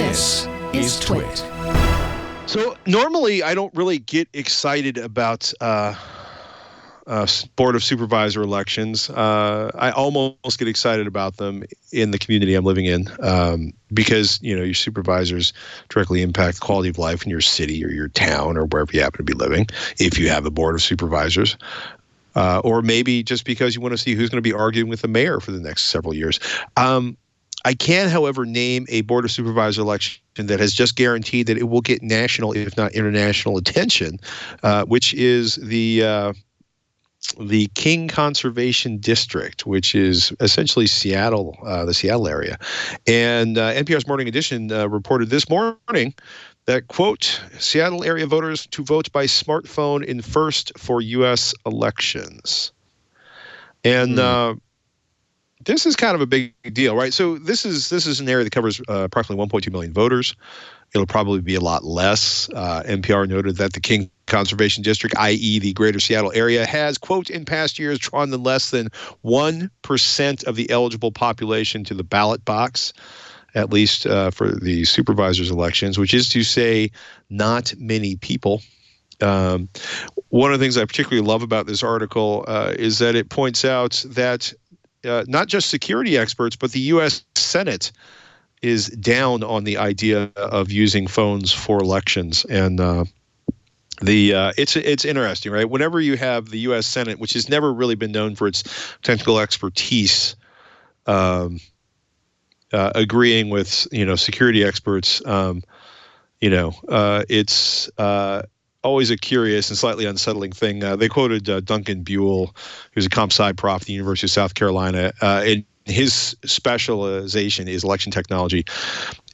This is Twit. So normally I don't really get excited about Board of Supervisor elections. I almost get excited about them in the community I'm living in because, you know, your supervisors directly impact the quality of life in your city or your town or wherever you happen to be living, if you have a Board of Supervisors. Or maybe just because you want to see who's going to be arguing with the mayor for the next several years. I can, however, name a Board of Supervisor election that has just guaranteed that it will get national, if not international, attention, which is the King Conservation District, which is essentially Seattle, the Seattle area. And NPR's Morning Edition reported this morning that, quote, Seattle area voters to vote by smartphone in first for U.S. elections. And this is kind of a big deal, right? So this is an area that covers approximately 1.2 million voters. It'll probably be a lot less. NPR noted that the King Conservation District, i.e. the greater Seattle area, has, quote, in past years drawn less than 1% of the eligible population to the ballot box, at least for the supervisors elections, which is to say not many people. One of the things I particularly love about this article is that it points out that not just security experts, but the U.S. Senate is down on the idea of using phones for elections. And it's interesting, right? Whenever you have the U.S. Senate, which has never really been known for its technical expertise, agreeing with, you know, security experts, it's always a curious and slightly unsettling thing. They quoted Duncan Buell, who's a comp sci prof at the University of South Carolina, and his specialization is election technology.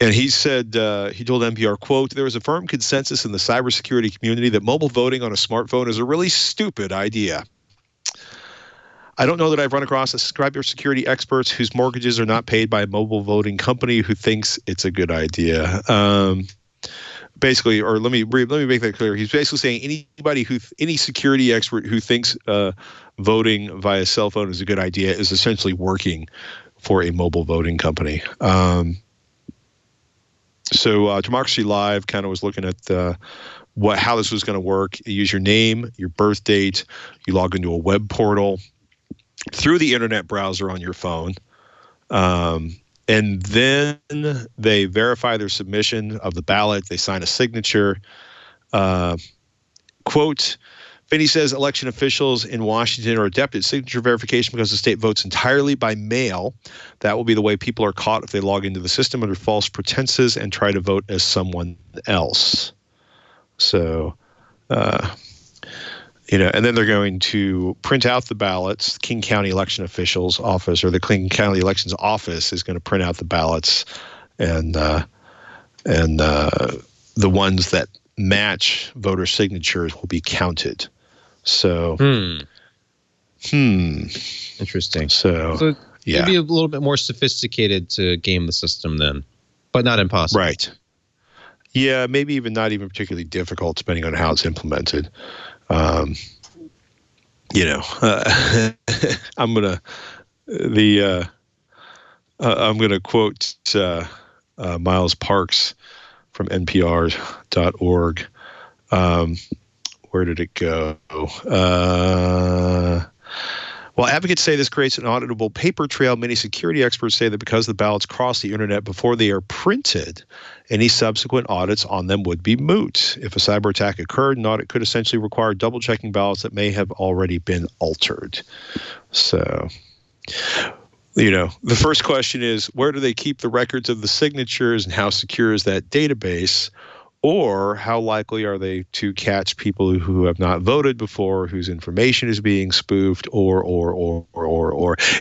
And he said, he told NPR, quote, there is a firm consensus in the cybersecurity community that mobile voting on a smartphone is a really stupid idea. I don't know that I've run across a cybersecurity experts whose mortgages are not paid by a mobile voting company who thinks it's a good idea. Basically, or let me make that clear. He's basically saying any security expert who thinks voting via cell phone is a good idea is essentially working for a mobile voting company. So Democracy Live kind of was looking at how this was going to work. You use your name, your birth date, you log into a web portal through the internet browser on your phone. And then they verify their submission of the ballot. They sign a signature. Quote, Finney says election officials in Washington are adept at signature verification because the state votes entirely by mail. That will be the way people are caught if they log into the system under false pretenses and try to vote as someone else. So, and then they're going to print out the ballots. The King County Election Officials Office, or the King County Elections Office, is going to print out the ballots, and the ones that match voter signatures will be counted. So, interesting. So yeah, maybe a little bit more sophisticated to game the system then, but not impossible. Right. Yeah, maybe not even particularly difficult, depending on how it's implemented. I'm gonna quote Miles Parks from NPR.org. Where did it go? While advocates say this creates an auditable paper trail, many security experts say that because the ballots cross the internet before they are printed, any subsequent audits on them would be moot. If a cyber attack occurred, an audit could essentially require double-checking ballots that may have already been altered. So, the first question is, where do they keep the records of the signatures and how secure is that database? Or how likely are they to catch people who have not voted before, whose information is being spoofed, or.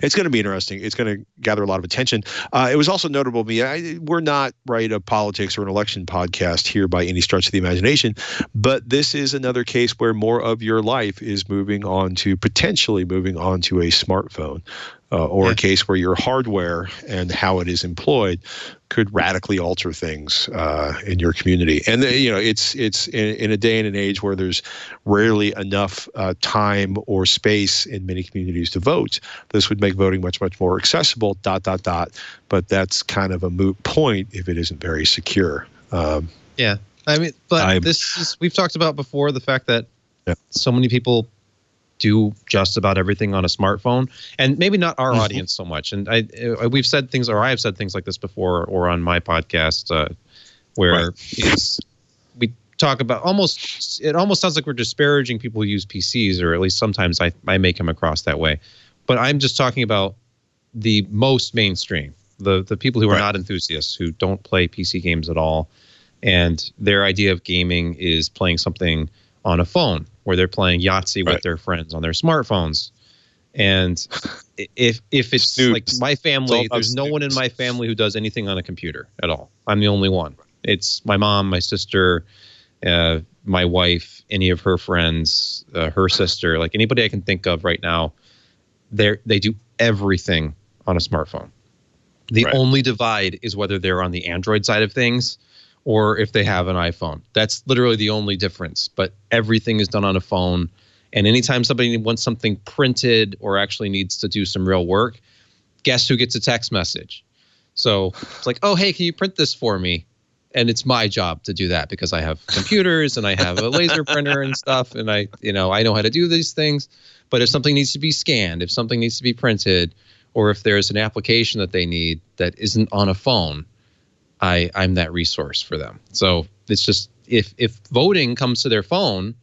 It's going to be interesting. It's going to gather a lot of attention. It was also notable to me, we're not a politics or an election podcast here by any stretch of the imagination, but this is another case where more of your life is potentially moving on to a smartphone. or a case where your hardware and how it is employed could radically alter things in your community. And it's in a day and an age where there's rarely enough time or space in many communities to vote. This would make voting much, much more accessible. ... But that's kind of a moot point if it isn't very secure. Yeah, I mean, but we've talked about before the fact that so many people do just about everything on a smartphone, and maybe not our audience so much. And we've said things, or I have said things like this before, or on my podcast, where we talk about it almost sounds like we're disparaging people who use PCs, or at least sometimes I may come across that way. But I'm just talking about the most mainstream, the people who are not enthusiasts, who don't play PC games at all, and their idea of gaming is playing something on a phone, where they're playing Yahtzee with their friends on their smartphones. And if it's like my family, there's no one in my family who does anything on a computer at all. I'm the only one. It's my mom, my sister, my wife, any of her friends, her sister, like anybody I can think of right now. They do everything on a smartphone. The only divide is whether they're on the Android side of things or if they have an iPhone. That's literally the only difference. But everything is done on a phone. And anytime somebody wants something printed or actually needs to do some real work, guess who gets a text message? So it's like, oh, hey, can you print this for me? And it's my job to do that because I have computers and I have a laser printer and stuff. And I know how to do these things. But if something needs to be scanned, if something needs to be printed, or if there's an application that they need that isn't on a phone, I'm that resource for them. So it's just, if voting comes to their phone,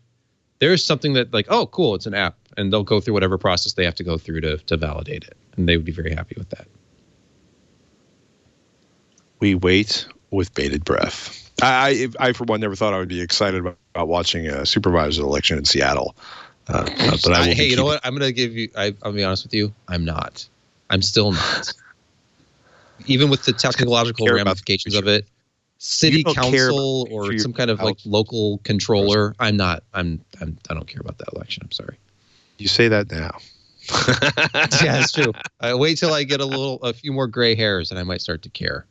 there's something that like, oh, cool, it's an app. And they'll go through whatever process they have to go through to validate it. And they would be very happy with that. We wait with bated breath. I for one, never thought I would be excited about watching a supervisor election in Seattle. But hey, you know what? I'm going to give you, I'll be honest with you, I'm not. I'm still not. Even with the technological ramifications of it, city council or some kind of like local controller, I don't care about that election. I'm sorry. You say that now. Yeah, it's true. Wait till I get a few more gray hairs and I might start to care.